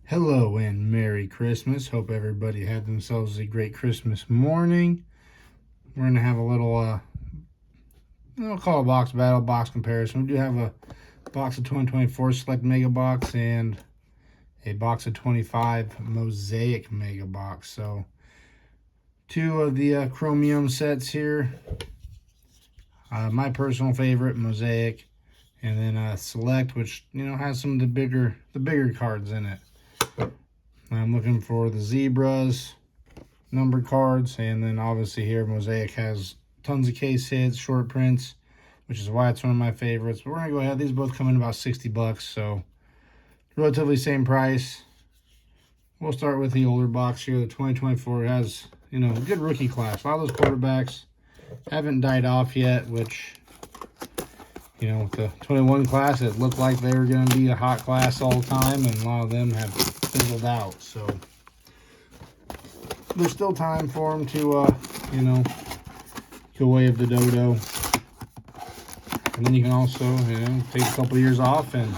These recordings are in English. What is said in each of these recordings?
Hello and Merry Christmas. Hope everybody had themselves a great Christmas morning. We're going to have a little, we'll call it a box battle, box comparison. We do have a box of 2024 Select Mega Box and a box of 25 Mosaic Mega Box. So, two of the Chromium sets here. My personal favorite, Mosaic, and then Select, which, has some of the bigger cards in it. I'm looking for the zebras, numbered cards, and then obviously here Mosaic has tons of case hits, short prints, which is why it's one of my favorites. But we're gonna go ahead. These both come in about 60 bucks, so relatively same price. We'll start with the older box here. The 2024 has, a good rookie class. A lot of those quarterbacks haven't died off yet, which, with the 21 class, it looked like they were going to be a hot class all the time, and a lot of them have fizzled out. So there's still time for them to, go way of the dodo. And then you can also, take a couple of years off and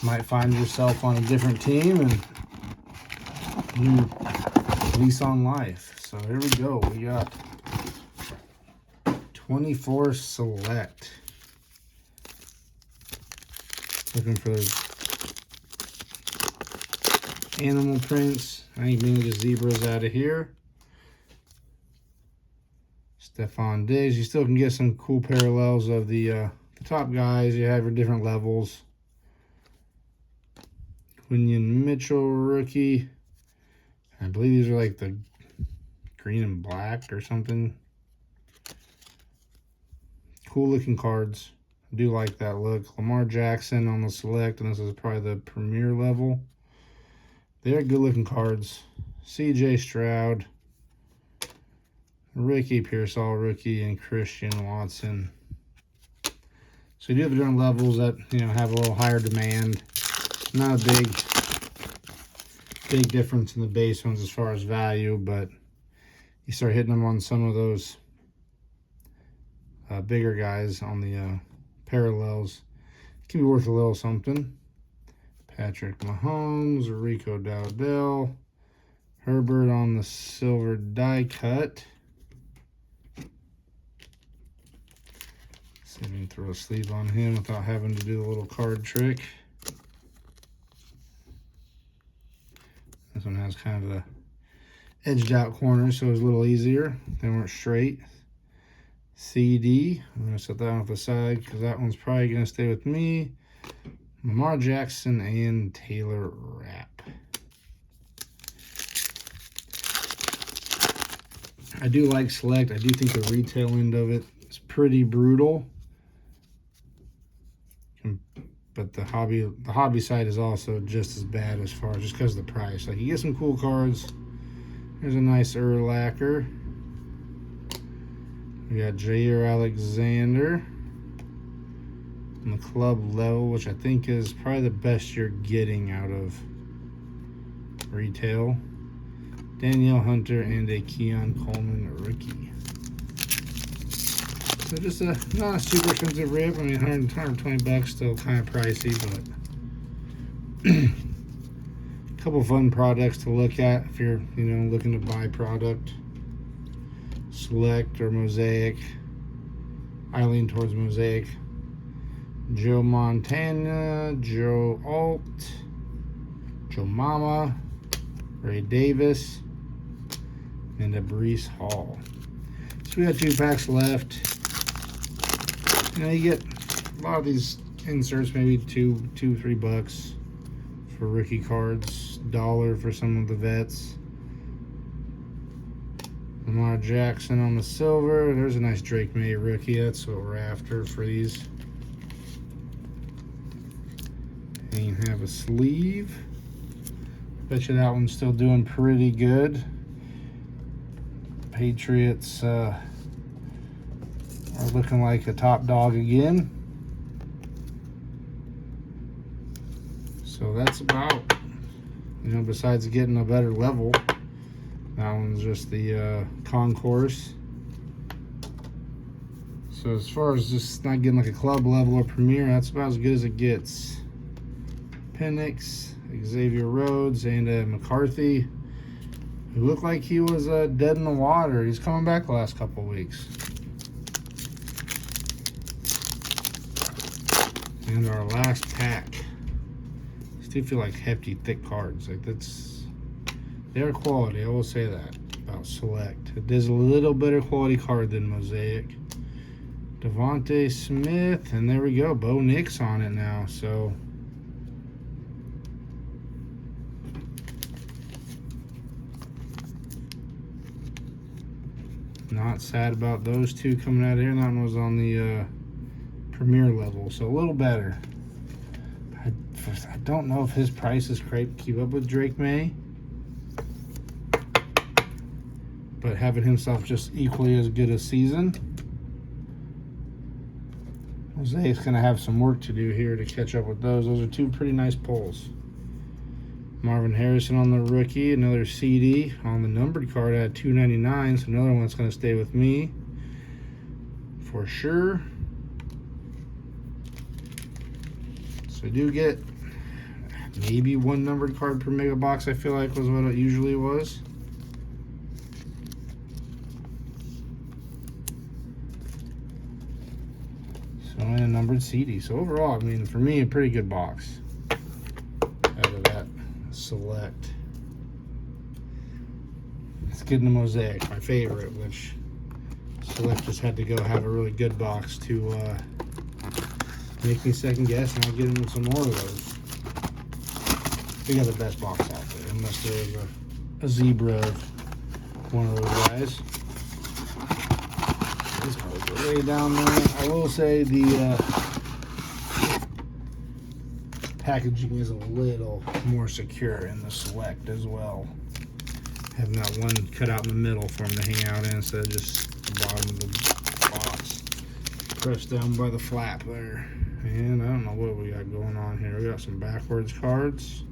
might find yourself on a different team and new lease on life. So here we go. We got 24 Select. Looking for those animal prints. I think mainly the zebras out of here. Stephon Diggs. You still can get some cool parallels of the top guys. You have your different levels. Quinion Mitchell rookie. I believe these are like the green and black or something. Cool looking cards. I do like that look. Lamar Jackson on the Select, and this is probably the premier level. They're good looking cards. CJ Stroud, Ricky Pearsall rookie, and Christian Watson. So you do have different levels that have a little higher demand. Not a big difference in the base ones as far as value, but you start hitting them on some of those bigger guys on the parallels. It can be worth a little something. Patrick Mahomes, Rico Dowdell, Herbert on the silver die cut. See if we can throw a sleeve on him without having to do the little card trick. This one has kind of a edged out corner, so it was a little easier. They weren't straight. CD, I'm going to set that one off the side because that one's probably going to stay with me. Lamar Jackson and Taylor Rapp. I do like Select. I do think the retail end of it is pretty brutal. But the hobby side is also just as bad as far as just because of the price. Like, you get some cool cards. There's a nice Urlacher. We got Jair Alexander on the club level, which I think is probably the best you're getting out of retail. Danielle Hunter and a Keon Coleman rookie. So just not a super expensive rip. I mean, 120 bucks, still kind of pricey, but a couple fun products to look at if you're, looking to buy product. Select or Mosaic. I lean towards Mosaic. Joe Montana, Joe Alt, Joe Mama, Ray Davis, and a Breece Hall. So we got 2 packs left. You get a lot of these inserts, maybe $2-3 bucks for rookie cards, $1 for some of the vets. Lamar Jackson on the silver. There's a nice Drake May rookie. That's what we're after for these. And you have a sleeve. Bet you that one's still doing pretty good. Patriots are looking like a top dog again. So that's about, besides getting a better level, that one's just the concourse. So as far as just not getting like a club level or premier, that's about as good as it gets. Penix, Xavier Rhodes, and McCarthy, who looked like he was dead in the water. He's coming back the last couple of weeks. And our last pack. I still feel like hefty, thick cards. Like they're quality. I will say that about Select. It is a little better quality card than Mosaic. Devontae Smith, and there we go. Bo Nix on it now. So not sad about those two coming out of here. That one was on the premier level, so a little better. I don't know if his prices keep up with Drake May, but having himself just equally as good a season. Mosaic's going to have some work to do here to catch up with those. Those are two pretty nice pulls. Marvin Harrison on the rookie, another CD on the numbered card at $2.99, so another one that's going to stay with me for sure. So I do get maybe one numbered card per mega box, I feel like was what it usually was. So and a numbered CD. So overall, I mean, for me, a pretty good box out of that Select. Let's get into Mosaic, my favorite, which Select just had to go have a really good box to make me second guess, and I'll get into some more of those. We got the best box out there, unless there's a zebra of one of those guys. These cards are way down there. I will say the packaging is a little more secure in the Select as well. Having that one cut out in the middle for them to hang out in instead of just the bottom of the box pressed down by the flap there. And I don't know what we got going on here. We got some backwards cards.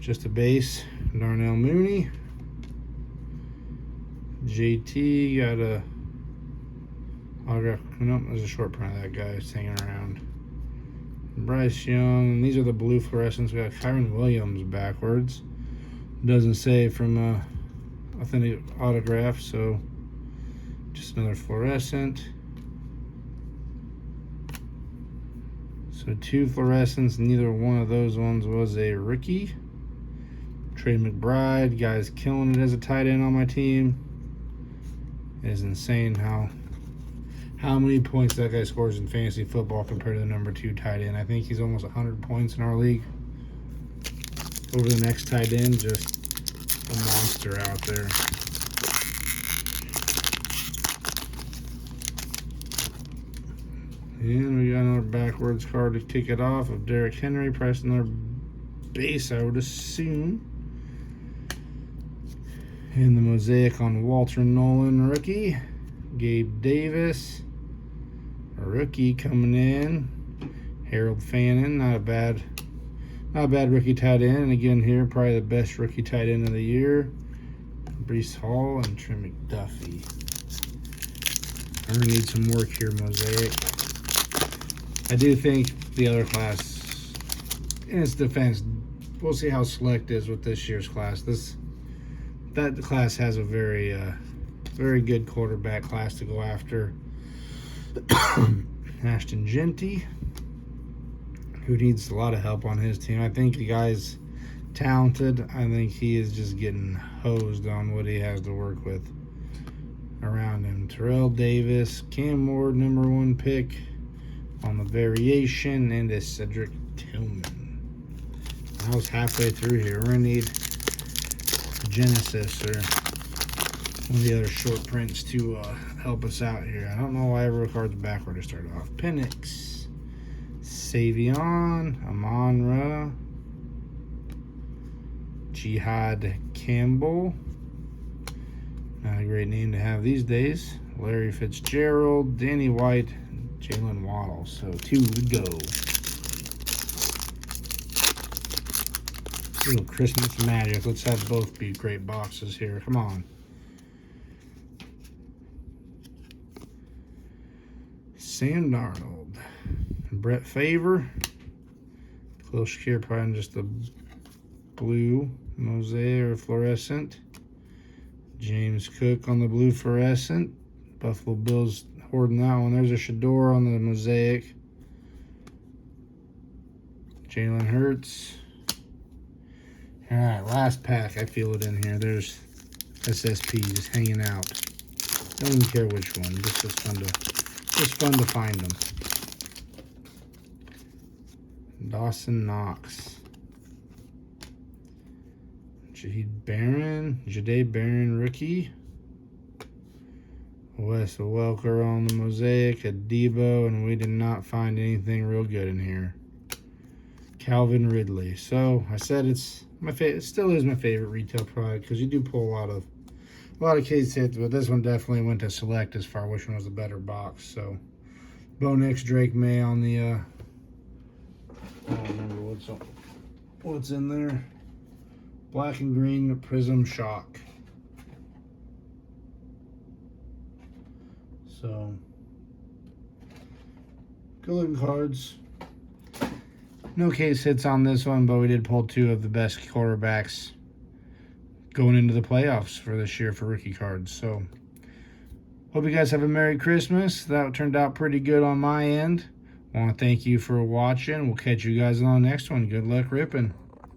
Just a base, Darnell Mooney. JT, got a autograph. Nope, there's a short print of that guy just hanging around. Bryce Young, and these are the blue fluorescents. We got Kyron Williams backwards. Doesn't say from authentic autograph, so just another fluorescent. So two fluorescents, neither one of those ones was a rookie. Trey McBride, guy's killing it as a tight end on my team. It is insane how many points that guy scores in fantasy football compared to the number 2 tight end. I think he's almost 100 points in our league. Over the next tight end, just a monster out there. And we got another backwards card to kick it off of Derrick Henry, pressing another base, I would assume. And the Mosaic on Walter Nolan, rookie. Gabe Davis, a rookie coming in. Harold Fannin, not a bad rookie tight end. And again here, probably the best rookie tight end of the year. Breece Hall and Trey McDuffie. I'm gonna need some work here, Mosaic. I do think the other class, in its defense, we'll see how Select is with this year's class. That class has a very good quarterback class to go after. Ashton Genty, who needs a lot of help on his team. I think the guy's talented. I think he is just getting hosed on what he has to work with around him. Terrell Davis, Cam Ward, number 1 pick on the variation, and a Cedric Tillman. I was halfway through here. We're going to need Genesis or one of the other short prints to help us out here. I don't know why every card's backward to start off. Penix, Savion, Amon-Ra, Jihad Campbell. Not a great name to have these days. Larry Fitzgerald, Danny White, Jalen Waddle. So 2 to go. Little Christmas magic. Let's have both be great boxes here. Come on. Sam Darnold, Brett Favor, Close care, probably just the blue Mosaic or fluorescent. James Cook on the blue fluorescent. Buffalo Bills hoarding that one. There's a Shador on the Mosaic. Jalen Hurts. All right, last pack. I feel it in here. There's SSP just hanging out. Don't even care which one. Just fun to find them. Dawson Knox. Jahdae Barron rookie. Wes Welker on the Mosaic, a Debo, and we did not find anything real good in here. Calvin Ridley. So I said it's my favorite. It still is my favorite retail product because you do pull a lot of case hits, but this one definitely went to select as far which one was a better box. So Bo Nix, Drake May on the I don't remember what's in there. Black and green Prism Shock. So good looking cards. No case hits on this one, but we did pull two of the best quarterbacks going into the playoffs for this year for rookie cards. So hope you guys have a Merry Christmas. That turned out pretty good on my end. I want to thank you for watching. We'll catch you guys on the next one. Good luck ripping.